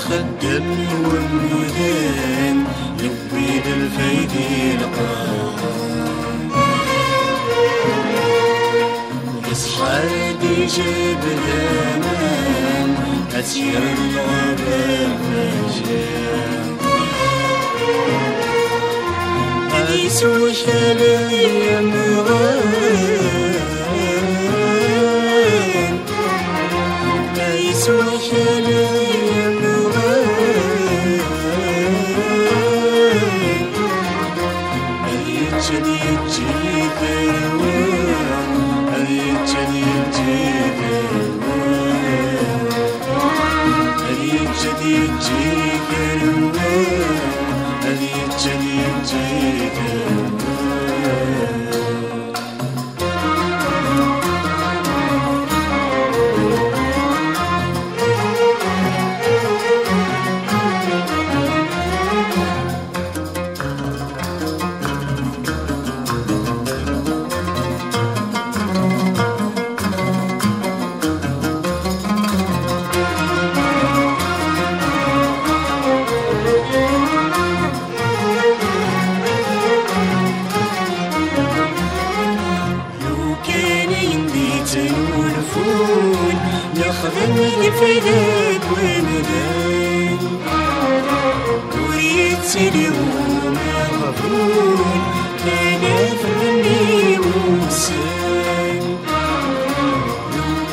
خدم والميدان يبيد الفايدي لقام يصحى جيب الأمان أسير الغابة فجان أيسو شالي مغان أيسو شالي ياخذني فيدك ومدان وريتني وما غفور كان فمني وسان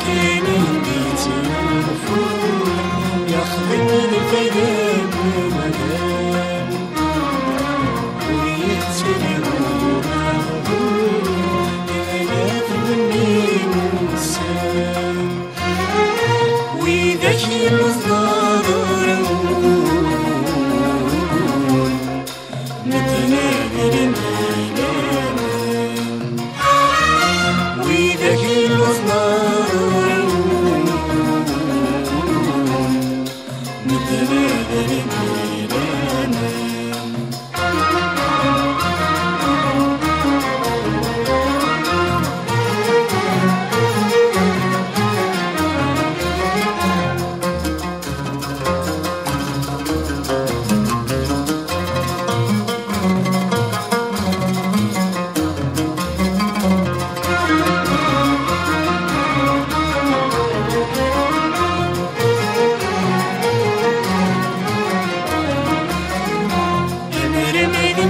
كان يديتي ونفور ياخذني فيدك ومدان وريتني وما غفور كان فمني وسان وإذا شي المصدر نتنادى للميدان وإذا شي المصدر نتنادى للميدان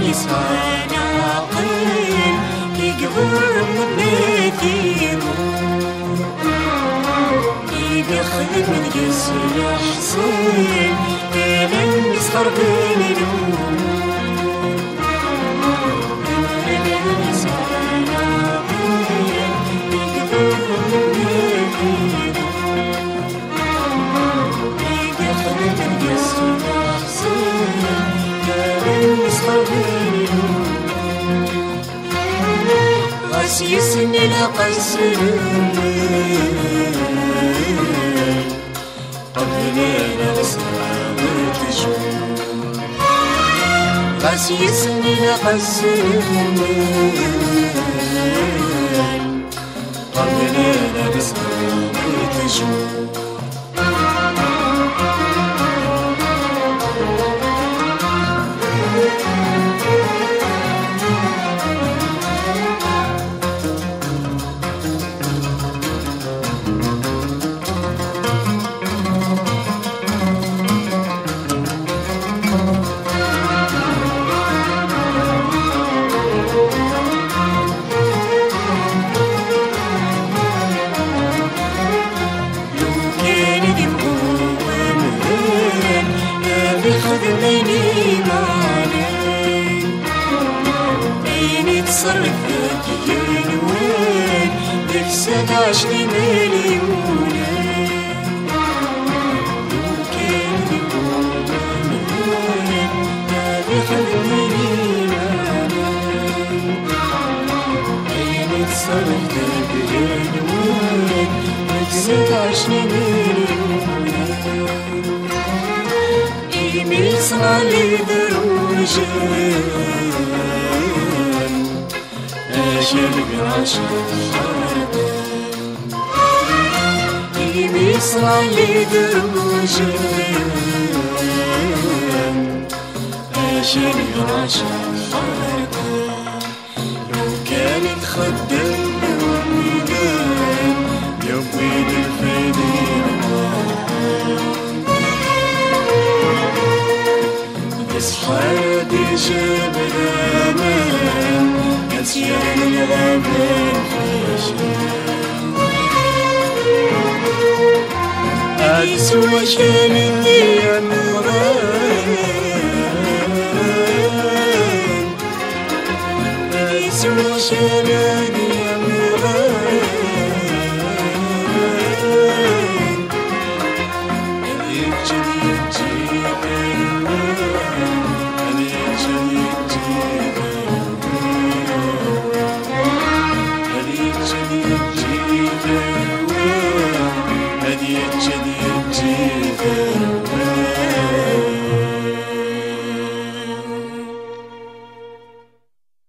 يسعى عقل يقبر مدني السلاح حصين كلام يسخر بالنور يسني لقصر قبل نغسر وتشوف غاس يسني لقصر قبل نغسر وتشوف خذني معاك بين تصرف كيان وين نفسك 20 مليون كان يكون وين نبي خذني معاك بين تصرف كيان وين نفسك 20 مليون يصنع لي دروجان أجل بعشق حربان يصنع لي دروجان أجل بعشق حربان لو كانت خدام وميدان يا ويل الفديان أصحابي جاب الأمان نسيان الغابان في شام أسوى شان الديان غان أسوى شان الديان